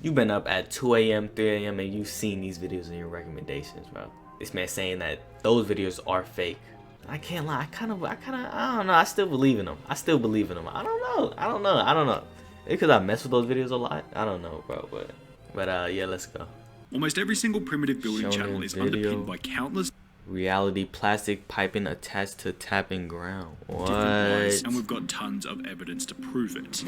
You've been up at 2 a.m., 3 a.m. and you've seen these videos in your recommendations, bro. This man saying that those videos are fake. I can't lie. I don't know. I still believe in them. I don't know. Because I mess with those videos a lot. I don't know, bro. But yeah, let's go. Almost every single primitive building channel is underpinned by countless reality plastic piping attached to tapping ground. What? and we've got tons of evidence to prove it.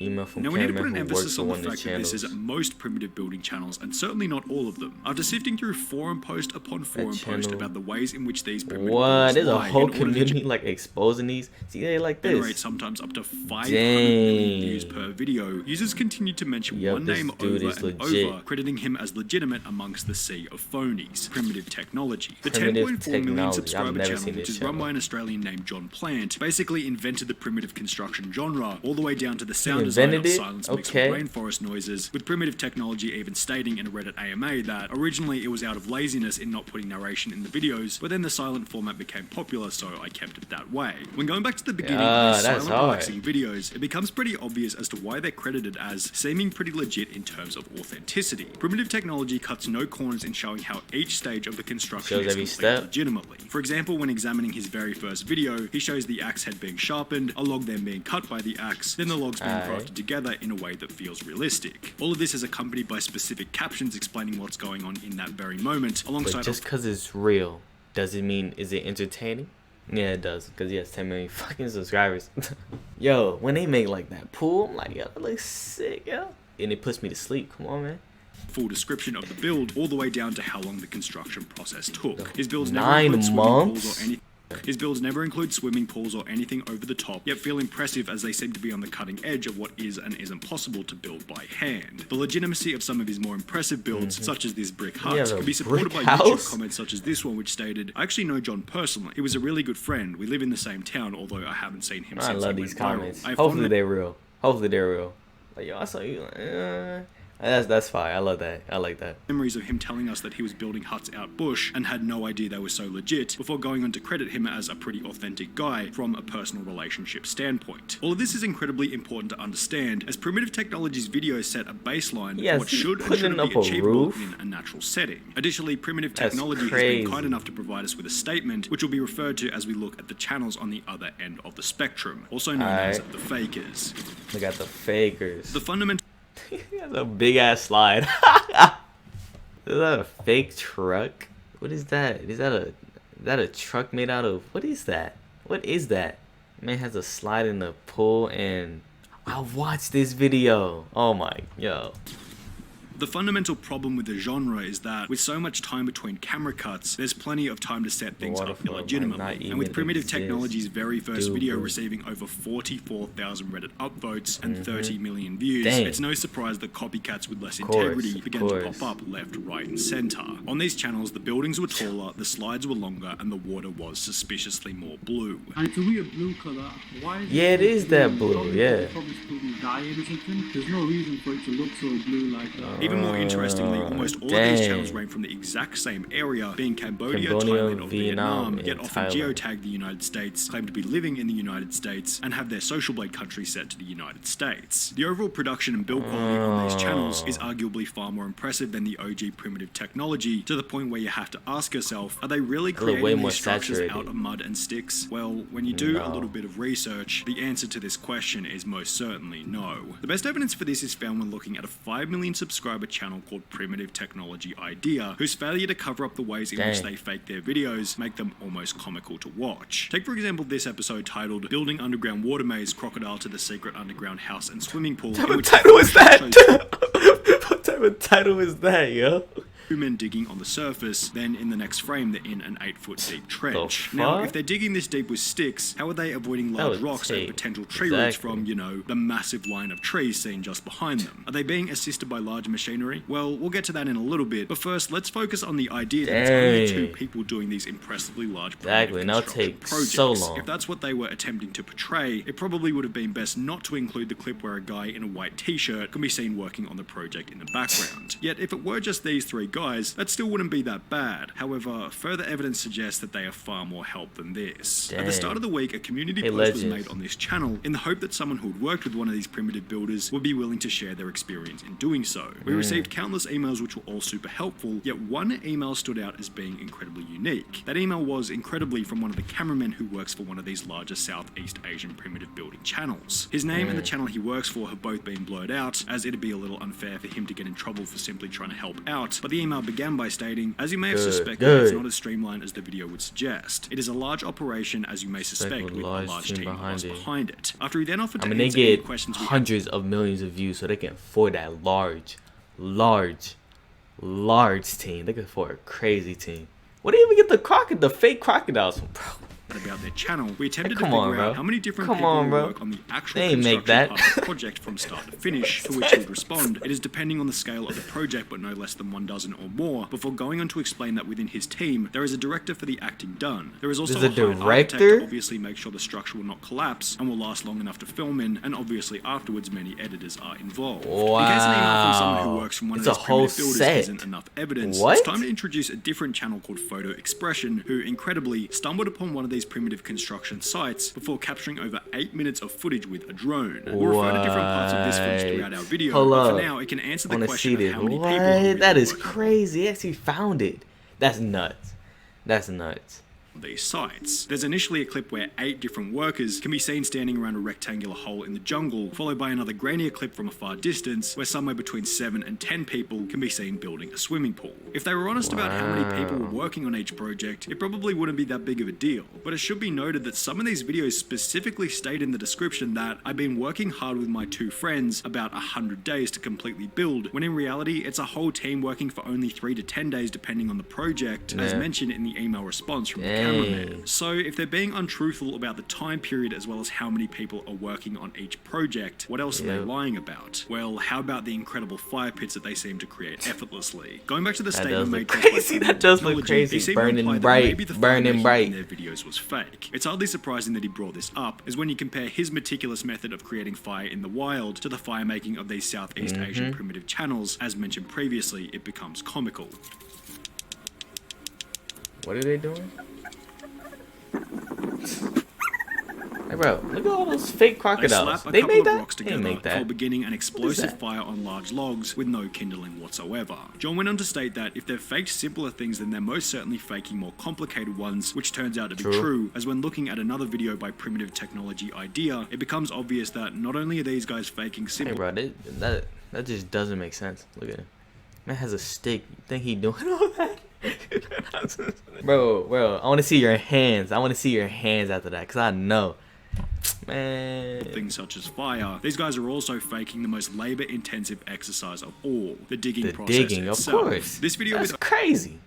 Email from Now we need to put cameraman an who emphasis works on the for one of the fact that this channels. is most primitive building channels, and certainly not all of them. After sifting through forum post upon forum post about the ways in which these primitive buildings There's a lie whole in order to community like exposing these. See, they like generate this. sometimes up to 500 million views per video. Users continue to mention one this name dude over is and legit. over, crediting him as legitimate amongst the sea of phonies. Primitive Technology. The Primitive 10.4 million Technology. subscriber I've never channel, seen which this is run channel. by an Australian named John Plant, basically invented the primitive construction genre, all the way down to the sound design of silence mixed with rainforest noises, with Primitive Technology even stating in a Reddit AMA that originally it was out of laziness in not putting narration in the videos, but then the silent format became popular, so I kept it that way. When going back to the beginning of these silent relaxing videos, it becomes pretty obvious as to why they're credited as seeming pretty legit in terms of authenticity. Primitive Technology cuts no corners in showing how each stage of the construction is completed legitimately. For example, when examining his very first video, he shows the axe head being sharpened, a log then being cut by the axe, then the logs being grafted together in a way that feels realistic. All of this is accompanied by specific captions explaining what's going on in that very moment, alongside. But just because it's real, does it mean is it entertaining? Yeah, it does, because he has 10 million fucking subscribers. Yo, when they make like that pool, I'm like, yo, that looks sick, yo. And it puts me to sleep. Come on, man. Full description of the build, all the way down to how long the construction process took. His builds never 9 include months? swimming pools or anything. His builds never include swimming pools or anything over the top, yet feel impressive as they seem to be on the cutting edge of what is and isn't possible to build by hand. The legitimacy of some of his more impressive builds, such as this brick hut, can be supported by YouTube comments such as this one, which stated, "I actually know John personally. He was a really good friend. We live in the same town, although I haven't seen him since he went viral." I love these comments. Hopefully they're real. Hopefully they're real. Like, yo, I saw you. That's fine. I love that. I like that. Memories of him telling us that he was building huts out bush and had no idea they were so legit, before going on to credit him as a pretty authentic guy from a personal relationship standpoint. All of this is incredibly important to understand, as Primitive Technology's videos set a baseline for what should and shouldn't be achievable in a natural setting. Additionally, Primitive Technology has been kind enough to provide us with a statement, which will be referred to as we look at the channels on the other end of the spectrum, also known as the fakers. Look at the fakers. The fundamental That's a big ass slide. Is that a fake truck? What is that? Is that a truck made out of? What is that? What is that? Man has a slide in the pool, and I've watched this video. Oh my, yo. The fundamental problem with the genre is that, with so much time between camera cuts, there's plenty of time to set things up illegitimately. And with Primitive Technology's very first video receiving over 44,000 Reddit upvotes and 30 million views, it's no surprise that copycats with less integrity began to pop up left, right, and center. On these channels, the buildings were taller, the slides were longer, and the water was suspiciously more blue. And it's a weird blue color. Why is it is that blue, yeah. Probably dye or something. There's no reason for it to look so blue like that. Even more interestingly, almost all of these channels range from the exact same area, being Cambodia, Thailand, or Vietnam, yet often geotag the United States, claim to be living in the United States, and have their social blade country set to the United States. The overall production and build quality on these channels is arguably far more impressive than the OG Primitive Technology, to the point where you have to ask yourself, are they really creating these structures out of mud and sticks? Well, when you do a little bit of research, the answer to this question is most certainly no. The best evidence for this is found when looking at a 5 million subscriber channel called Primitive Technology Idea, whose failure to cover up the ways in which they fake their videos make them almost comical to watch. Take for example this episode titled "Building Underground Water Maze, Crocodile to the Secret Underground House and Swimming Pool." What type of title is that? What type of title is that, yo? Two men digging on the surface, then in the next frame they're in an 8-foot deep trench. Now, if they're digging this deep with sticks, how are they avoiding large rocks and potential tree roots from, you know, the massive line of trees seen just behind them? Are they being assisted by large machinery? Well, we'll get to that in a little bit, but first, let's focus on the idea that it's only 2 people doing these impressively large construction projects. If that's what they were attempting to portray, it probably would have been best not to include the clip where a guy in a white t-shirt can be seen working on the project in the background. Yet, if it were just these 3 guys, that still wouldn't be that bad. However, further evidence suggests that they are far more help than this. Dang. At the start of the week, a community post was made on this channel in the hope that someone who had worked with one of these primitive builders would be willing to share their experience in doing so. We received countless emails which were all super helpful, yet one email stood out as being incredibly unique. That email was incredibly from one of the cameramen who works for one of these larger Southeast Asian primitive building channels. His name and the channel he works for have both been blurred out, as it'd be a little unfair for him to get in trouble for simply trying to help out, but the email began by stating, as you may have suspected, it's not as streamlined as the video would suggest. It is a large operation, as you may suspect, with a large team behind it. After he then offered to answer any questions we hundreds of millions of views, so they can afford that large team. They can afford a crazy team. Where do you even get the fake crocodiles from, bro? About their channel, we attempted to figure out how many different people work on the actual construction part of the project from start to finish, to which he would respond, it is depending on the scale of the project, but no less than 12 or more, before going on to explain that within his team, there is a director for the acting done. There is also a hired architect to obviously make sure the structure will not collapse and will last long enough to film in, and obviously afterwards many editors are involved. Wow. In case an email from someone who works from one of these primitive builders isn't enough evidence, it's time to introduce a different channel called Photo Expression, who incredibly stumbled upon one of these primitive construction sites before capturing over 8 minutes of footage with a drone. We'll refer to different parts of this footage throughout our video, but for now it can answer the question of how many people are really That is crazy. Yes, he found it. That's nuts. That's nuts. These sites. There's initially a clip where 8 different workers can be seen standing around a rectangular hole in the jungle, followed by another grainier clip from a far distance where somewhere between 7 and 10 people can be seen building a swimming pool. If they were honest about how many people were working on each project, it probably wouldn't be that big of a deal. But it should be noted that some of these videos specifically state in the description that I've been working hard with my 2 friends about 100 days to completely build, when in reality it's a whole team working for only 3 to 10 days depending on the project, as mentioned in the email response from the cameraman. So if they're being untruthful about the time period as well as how many people are working on each project, what else are they lying about? Well, how about the incredible fire pits that they seem to create effortlessly? Going back to the statement made crazy. That does look crazy. Burning bright. Burning bright. In their videos was fake. It's hardly surprising that he brought this up, as when you compare his meticulous method of creating fire in the wild to the fire making of these Southeast Asian primitive channels, as mentioned previously, it becomes comical. What are they doing? Hey bro, look at all those fake crocodiles. They made that? Rocks together before beginning an explosive fire on large logs with no kindling whatsoever. John went on to state that if they've faked simpler things, then they're most certainly faking more complicated ones, which turns out to be true, as when looking at another video by Primitive Technology Idea, it becomes obvious that not only are these guys faking simple... Hey bro, that just doesn't make sense. Look at him. Man has a stick. You think he doing all that? bro, I want to see your hands. I want to see your hands after that, because I know. Man. Things such as fire. These guys are also faking the most labor-intensive exercise of all, the digging process digging, itself. Of course. This video That's crazy.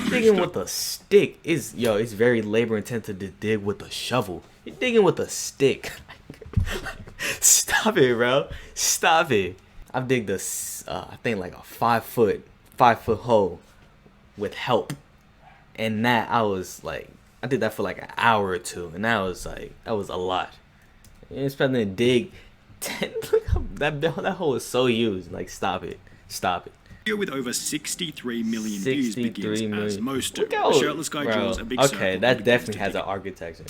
Digging with a stick is, it's very labor-intensive to dig with a shovel. You're digging with a stick. Stop it, bro. Stop it. I've digged this, I think like a 5 foot hole with help, and that I did that for like an hour or 2, and that was a lot. You're expecting to dig 10. that hole is so huge. Like, stop it. With over 63 million views begins as most do. A shirtless guy draws a big circle. Okay, that definitely has an architecture.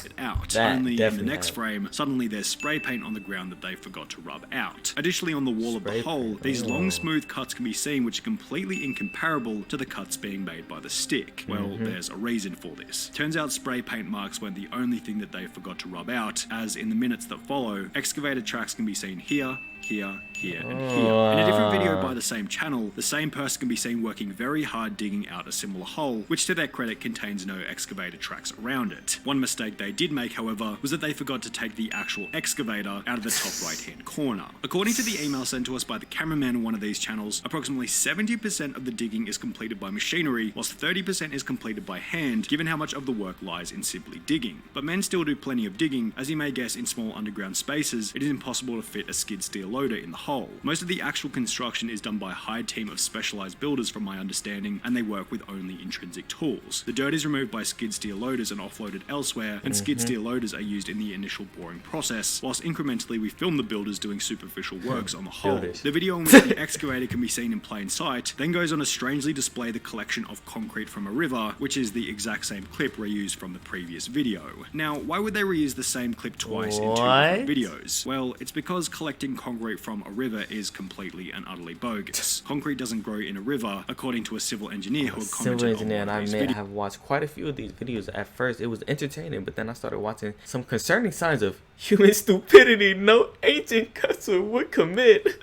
Only in the next frame, suddenly there's spray paint on the ground that they forgot to rub out. Additionally, on the wall of the hole, these long smooth cuts can be seen, which are completely incomparable to the cuts being made by the stick. Well, there's a reason for this. Turns out spray paint marks weren't the only thing that they forgot to rub out, as in the minutes that follow, excavated tracks can be seen here, and here. In a different video by the same channel, the same person can be seen working very hard digging out a similar hole, which to their credit contains no excavator tracks around it. One mistake they did make, however, was that they forgot to take the actual excavator out of the top right hand corner. According to the email sent to us by the cameraman on one of these channels, approximately 70% of the digging is completed by machinery, whilst 30% is completed by hand, given how much of the work lies in simply digging. But men still do plenty of digging. As you may guess, in small underground spaces, it is impossible to fit a skid steer loader in the hole. Most of the actual construction is done by a hired team of specialized builders from my understanding, and they work with only intrinsic tools. The dirt is removed by skid steer loaders and offloaded elsewhere, and skid steer loaders are used in the initial boring process, whilst incrementally we film the builders doing superficial works on the hole. The video in which the excavator can be seen in plain sight then goes on to strangely display the collection of concrete from a river, which is the exact same clip reused from the previous video. Now, why would they reuse the same clip twice in two different videos? Well, it's because collecting concrete from a river is completely and utterly bogus. Concrete doesn't grow in a river, according to a civil engineer who had commented on and I may have watched quite a few of these videos. At first, it was entertaining, but then I started watching some concerning signs of human stupidity no ancient culture would commit.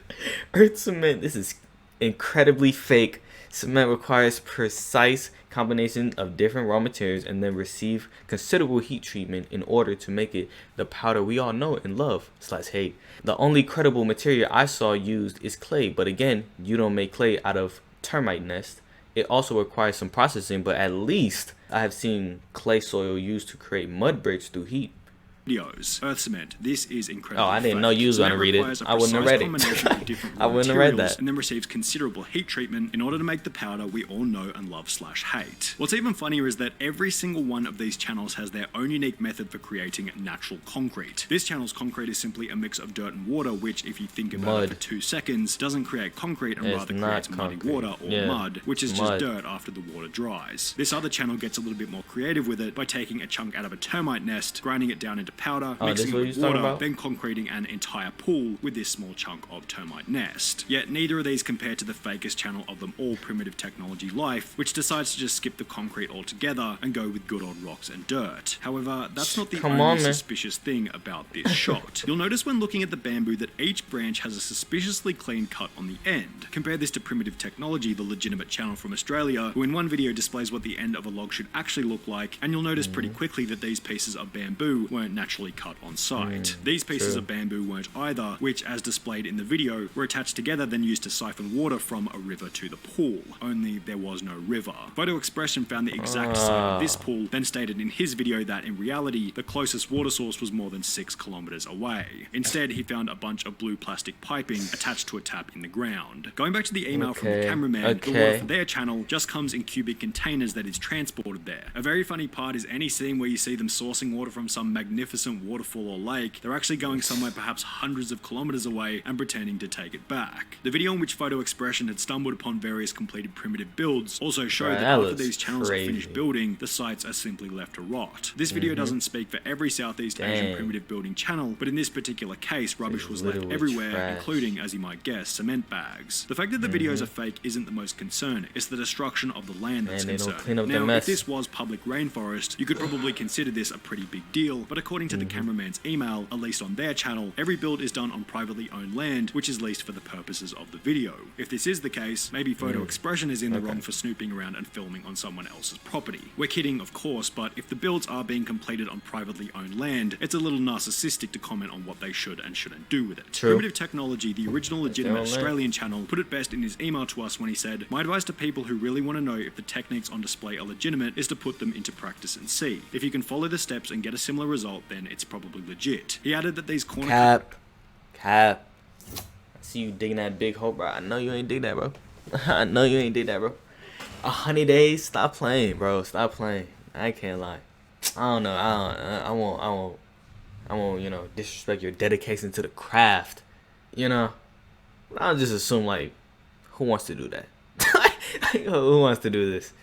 Earth cement. This is incredibly fake. Cement requires precise combination of different raw materials and then receive considerable heat treatment in order to make it the powder we all know and love / hate. The only credible material I saw used is clay, but again, you don't make clay out of termite nest. It also requires some processing, but at least I have seen clay soil used to create mud bricks through heat. Videos. Earth cement. This is incredible. Oh, I didn't know you was going to read it. I wouldn't have read it. I wouldn't have read that. And then receives considerable heat treatment in order to make the powder we all know and love / hate. What's even funnier is that every single one of these channels has their own unique method for creating natural concrete. This channel's concrete is simply a mix of dirt and water, which, if you think about it for 2 seconds, doesn't create concrete and rather creates muddy water or mud, which is just dirt after the water dries. This other channel gets a little bit more creative with it by taking a chunk out of a termite nest, grinding it down into powder, mixing it with water, then concreting an entire pool with this small chunk of termite nest. Yet neither of these compare to the fakest channel of them all, Primitive Technology Life, which decides to just skip the concrete altogether and go with good old rocks and dirt. However, that's not the only suspicious thing about this shot. You'll notice when looking at the bamboo that each branch has a suspiciously clean cut on the end. Compare this to Primitive Technology, the legitimate channel from Australia, who in one video displays what the end of a log should actually look like, and you'll notice pretty quickly that these pieces of bamboo weren't naturally cut on site. These pieces of bamboo weren't either, which, as displayed in the video, were attached together then used to siphon water from a river to the pool. Only there was no river. Photo Expression found the exact site of this pool, then stated in his video that in reality, the closest water source was more than 6 kilometers away. Instead, he found a bunch of blue plastic piping attached to a tap in the ground. Going back to the email from the cameraman, the water for their channel just comes in cubic containers that is transported there. A very funny part is any scene where you see them sourcing water from some magnificent waterfall or lake, they're actually going somewhere perhaps hundreds of kilometers away and pretending to take it back. The video in which Photo Expression had stumbled upon various completed primitive builds also showed that after these channels are finished building, the sites are simply left to rot. This video doesn't speak for every Southeast Asian primitive building channel, but in this particular case, rubbish was left everywhere, including, as you might guess, cement bags. The fact that the videos are fake isn't the most concern, it's the destruction of the land that's concerned. Now, if this was public rainforest, you could probably consider this a pretty big deal, but according to the cameraman's email, at least on their channel, every build is done on privately owned land, which is leased for the purposes of the video. If this is the case, maybe Photo Expression is in the wrong for snooping around and filming on someone else's property. We're kidding, of course, but if the builds are being completed on privately owned land, it's a little narcissistic to comment on what they should and shouldn't do with it. Primitive Technology, the original legitimate Australian channel, put it best in his email to us when he said, "My advice to people who really want to know if the techniques on display are legitimate is to put them into practice and see. If you can follow the steps and get a similar result, then it's probably legit." He added that these corner... Cap. I see you digging that big hole, bro. I know you ain't dig that, bro. I know you ain't dig that, bro. 100 days? Stop playing, bro. Stop playing. I can't lie. I don't know. I won't, you know, disrespect your dedication to the craft. You know? I'll just assume, like, who wants to do that? Who wants to do this?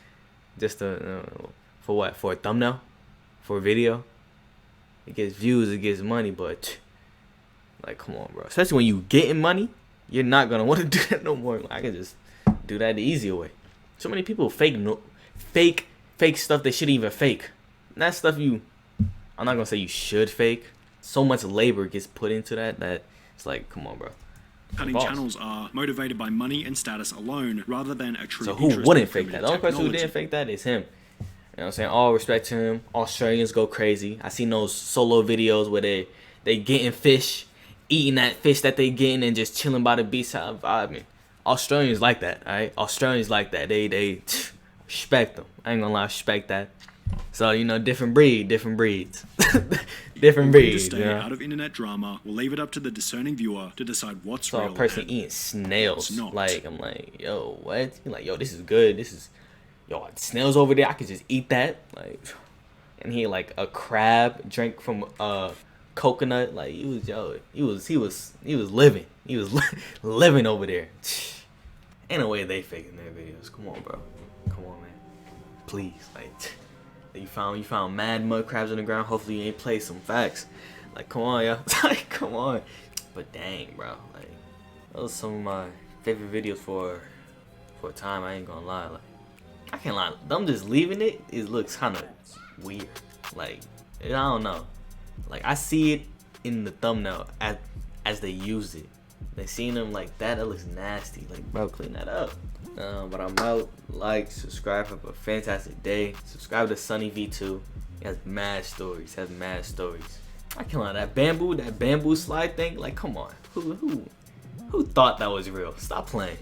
Just to, for what? For a thumbnail? For a video? It gets views, it gets money, but like, come on, bro. Especially when you getting money, you're not gonna want to do that no more. I can just do that the easier way. So many people fake stuff they shouldn't even fake. And that stuff I'm not gonna say you should fake. So much labor gets put into that it's like, come on, bro. Cutting channels are motivated by money and status alone, rather than a true. So who wouldn't fake that? The only person who didn't fake that is him. You know what I'm saying? All respect to him. Australians go crazy. I seen those solo videos where they getting fish, eating that fish that they getting and just chilling by the beach. I mean, Australians like that, alright? Australians like that. They respect them. I ain't gonna lie, respect that. So, you know, different breeds. different breeds, To stay you know? out of internet drama, we'll leave it up to the discerning viewer to decide what's So real a person and eating snails. what's not. Like, I'm like, yo, what? He's like, yo, this is good. This is, yo, snails over there. I could just eat that. Like, and he like a crab drink from coconut. Like, he was living. He was living over there. Ain't no way they faking their videos. Come on, bro. Come on, man. Please, like, you found mad mud crabs on the ground. Hopefully you ain't played some facts. Like, come on, yo. Like, come on. But dang, bro. Like, those are some of my favorite videos for a time. I ain't gonna lie. Like, I can't lie. Them just leaving it looks kind of weird. Like, I don't know. Like, I see it in the thumbnail as they use it. They seen them like that. It looks nasty. Like, bro, clean that up. But I'm out. Like, subscribe. Have a fantastic day. Subscribe to Sunny V2. He has mad stories. I can't lie. That bamboo slide thing. Like, come on. Who thought that was real? Stop playing.